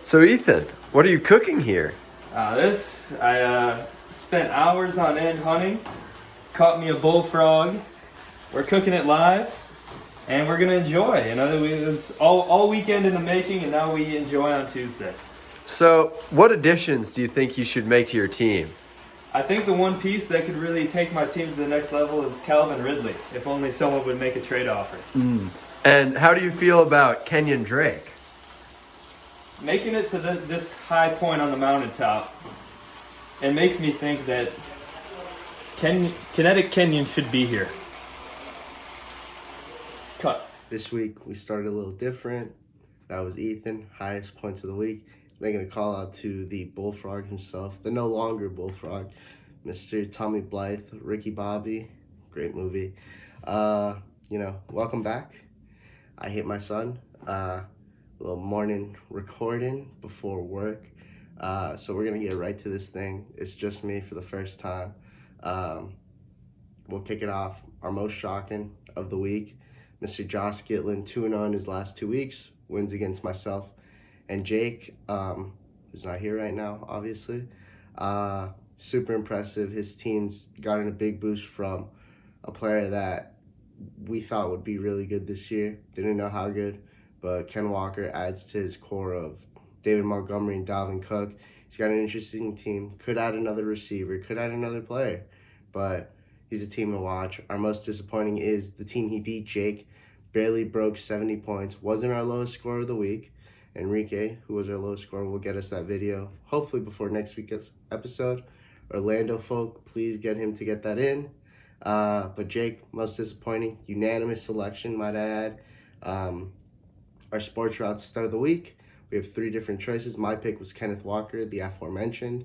So Ethan, what are you cooking here? I spent hours on end hunting, caught me a bullfrog. We're cooking it live, and we're gonna enjoy. It was all weekend in the making, and now we enjoy on Tuesday. So what additions do you think you should make to your team? I think the one piece that could really take my team to the next level is Calvin Ridley. If only someone would make a trade offer. And how do you feel about Kenyon Drake? Making it to this high point on the mountaintop, it makes me think that Kinetic Kenyon should be here. Cut. This week we started a little different. That was Ethan, highest points of the week. Making a call out to the Bullfrog himself, the no longer Bullfrog, Mr. Tommy Blythe, Ricky Bobby. Great movie. Welcome back. I hit my son. A little morning recording before work. So we're going to get right to this thing. It's just me for the first time. We'll kick it off. Our most shocking of the week, Mr. Josh Gitlin, 2-0 in his last 2 weeks, wins against myself and Jake, who's not here right now, obviously. Super impressive. His team's gotten a big boost from a player that we thought would be really good this year. Didn't know how good, but Ken Walker adds to his core of David Montgomery and Dalvin Cook. He's got an interesting team. Could add another receiver, could add another player, but he's a team to watch. Our most disappointing is the team he beat, Jake. Barely broke 70 points. Wasn't our lowest score of the week. Enrique, who was our lowest scorer, will get us that video, hopefully before next week's episode. Orlando folk, please get him to get that in. But Jake, most disappointing. Unanimous selection, might I add. Our sports route start of the week. We have 3 different choices. My pick was Kenneth Walker, the aforementioned.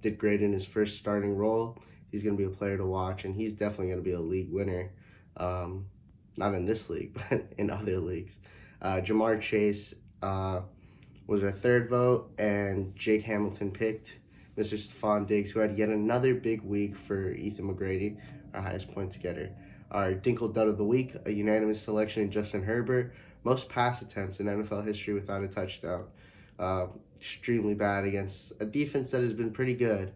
Did great in his first starting role. He's going to be a player to watch, and he's definitely going to be a league winner. Not in this league, but in other leagues. Jamar Chase was our 3rd vote, and Jake Hamilton picked Mr. Stephon Diggs, who had yet another big week for Ethan McGrady, our highest points getter. Our Dinkle Dud of the week, a unanimous selection in Justin Herbert. Most pass attempts in NFL history without a touchdown. Extremely bad against a defense that has been pretty good.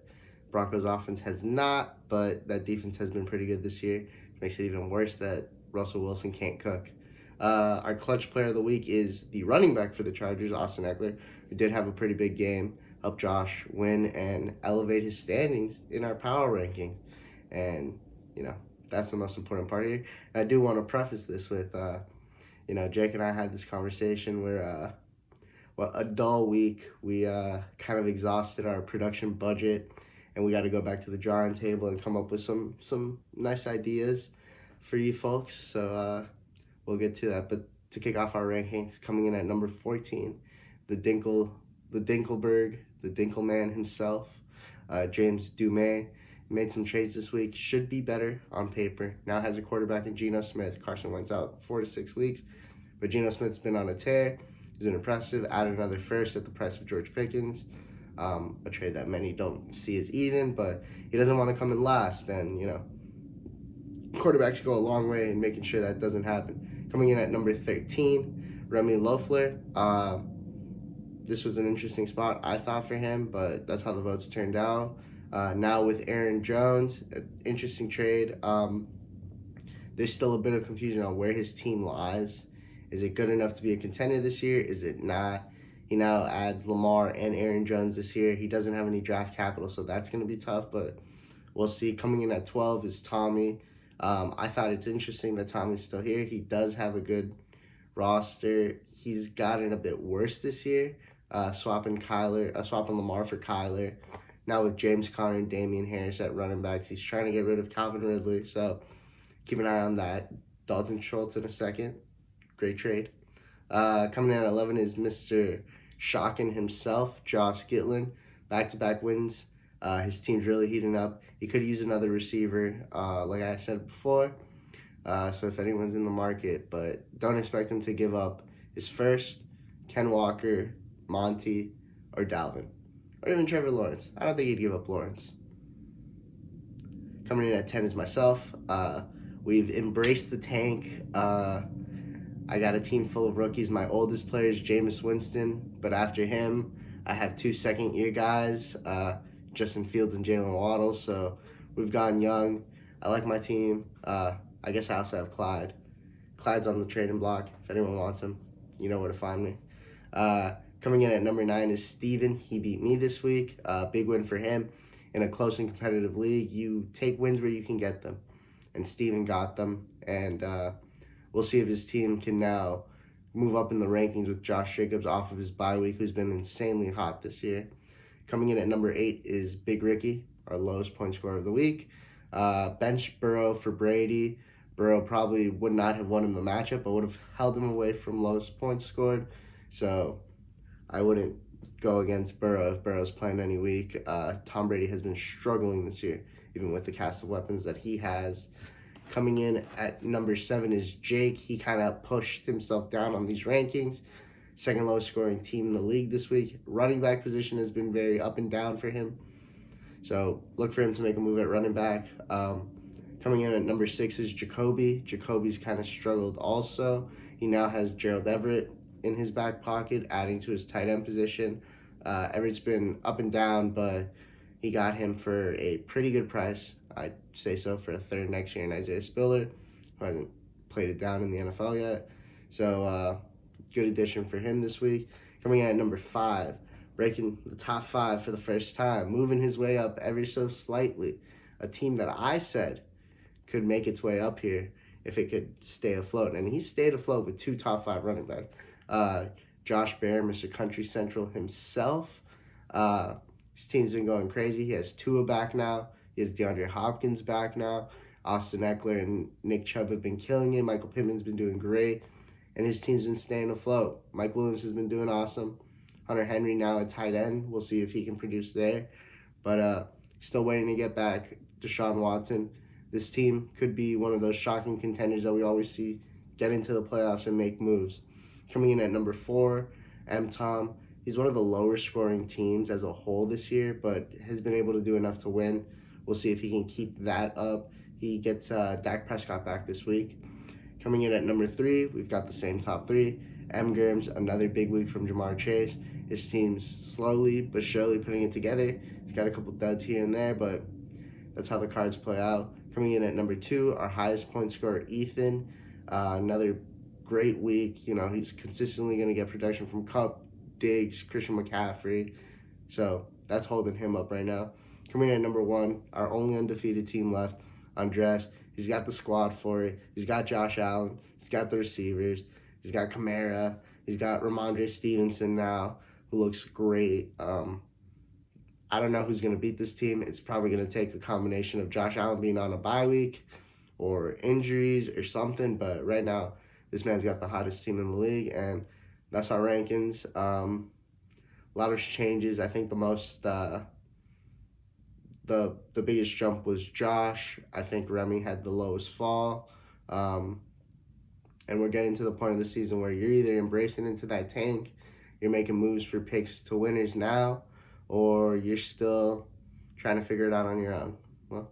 Broncos offense has not, but that defense has been pretty good this year. Makes it even worse that Russell Wilson can't cook. Our clutch player of the week is the running back for the Chargers, Austin Eckler, who did have a pretty big game, helped Josh win and elevate his standings in our power rankings. And, that's the most important part here. And I do want to preface this with, Jake and I had this conversation where, a dull week. We kind of exhausted our production budget, and we got to go back to the drawing table and come up with some nice ideas for you folks. So we'll get to that. But to kick off our rankings, coming in at number 14, the Dinkleberg, the Dinkleman himself, James Dumais. Made some trades this week. Should be better on paper. Now has a quarterback in Geno Smith. Carson Wentz out 4 to 6 weeks. But Geno Smith's been on a tear. He's been impressive. Added another first at the price of George Pickens. A trade that many don't see as even, but he doesn't want to come in last. And, quarterbacks go a long way in making sure that doesn't happen. Coming in at number 13, Remy Loeffler. This was an interesting spot, I thought, for him, but that's how the votes turned out. Now with Aaron Jones, interesting trade. There's still a bit of confusion on where his team lies. Is it good enough to be a contender this year? Is it not? He now adds Lamar and Aaron Jones this year. He doesn't have any draft capital, so that's going to be tough, but we'll see. Coming in at 12 is Tommy. I thought it's interesting that Tommy's still here. He does have a good roster. He's gotten a bit worse this year, swapping Lamar for Kyler. Now with James Conner and Damian Harris at running backs, he's trying to get rid of Calvin Ridley, so keep an eye on that. Dalton Schultz in a second. Great trade. Coming in at 11 is Mr. Shocking himself, Josh Gitlin. Back-to-back wins. His team's really heating up. He could use another receiver, like I said before. So if anyone's in the market, but don't expect him to give up his first, Ken Walker, Monty, or Dalvin. Or even Trevor Lawrence. I don't think he'd give up Lawrence. Coming in at 10 is myself. We've embraced the tank. I got a team full of rookies. My oldest player is Jameis Winston, but after him, I have 2 second-year guys, Justin Fields and Jalen Waddle. So we've gone young. I like my team. I guess I also have Clyde. Clyde's on the trading block. If anyone wants him, you know where to find me. Coming in at number 9 is Steven. He beat me this week. Big win for him. In a close and competitive league, you take wins where you can get them. And Steven got them. And we'll see if his team can now move up in the rankings with Josh Jacobs off of his bye week, who's been insanely hot this year. Coming in at number 8 is Big Ricky, our lowest point scorer of the week. Bench Burrow for Brady. Burrow probably would not have won him the matchup, but would have held him away from lowest points scored. So I wouldn't go against Burrow if Burrow's playing any week. Tom Brady has been struggling this year, even with the cast of weapons that he has. Coming in at number 7 is Jake. He kind of pushed himself down on these rankings. Second lowest scoring team in the league this week. Running back position has been very up and down for him. So look for him to make a move at running back. Coming in at number 6 is Jacoby. Jacoby's kind of struggled also. He now has Gerald Everett in his back pocket, adding to his tight end position. Everett's been up and down, but he got him for a pretty good price. I'd say so, for a third next year in Isaiah Spiller, who hasn't played it down in the NFL yet. So good addition for him this week. Coming in at number 5, breaking the top 5 for the first time, moving his way up ever so slightly. A team that I said could make its way up here if it could stay afloat. And he stayed afloat with 2 top 5 running backs. Josh Bear, Mr. Country Central himself. His team's been going crazy. He has Tua back now. He has DeAndre Hopkins back now. Austin Eckler and Nick Chubb have been killing it. Michael Pittman's been doing great. And his team's been staying afloat. Mike Williams has been doing awesome. Hunter Henry now at tight end. We'll see if he can produce there. But still waiting to get back Deshaun Watson. This team could be one of those shocking contenders that we always see get into the playoffs and make moves. Coming in at number 4, Tom. He's one of the lower scoring teams as a whole this year, but has been able to do enough to win. We'll see if he can keep that up. He gets Dak Prescott back this week. Coming in at number 3, we've got the same top 3. Germs, another big week from Jamar Chase. His team's slowly but surely putting it together. He's got a couple duds here and there, but that's how the cards play out. Coming in at number 2, our highest point scorer, Ethan. Another great week. You know, he's consistently going to get production from Kupp, Diggs, Christian McCaffrey. So that's holding him up right now. Coming in at number 1, our only undefeated team left, Andres. He's got the squad for it. He's got Josh Allen. He's got the receivers. He's got Kamara. He's got Ramondre Stevenson now, who looks great. I don't know who's going to beat this team. It's probably going to take a combination of Josh Allen being on a bye week or injuries or something. But right now, this man's got the hottest team in the league, and that's our rankings. A lot of changes. I think the most, the biggest jump was Josh. I think Remy had the lowest fall. And we're getting to the point of the season where you're either embracing into that tank, you're making moves for picks to winners now, or you're still trying to figure it out on your own. Well,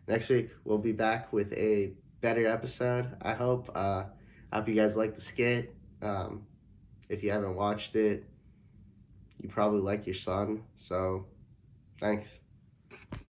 next week we'll be back with a better episode, I hope. I hope you guys like the skit. If you haven't watched it, you probably like your son, so thanks.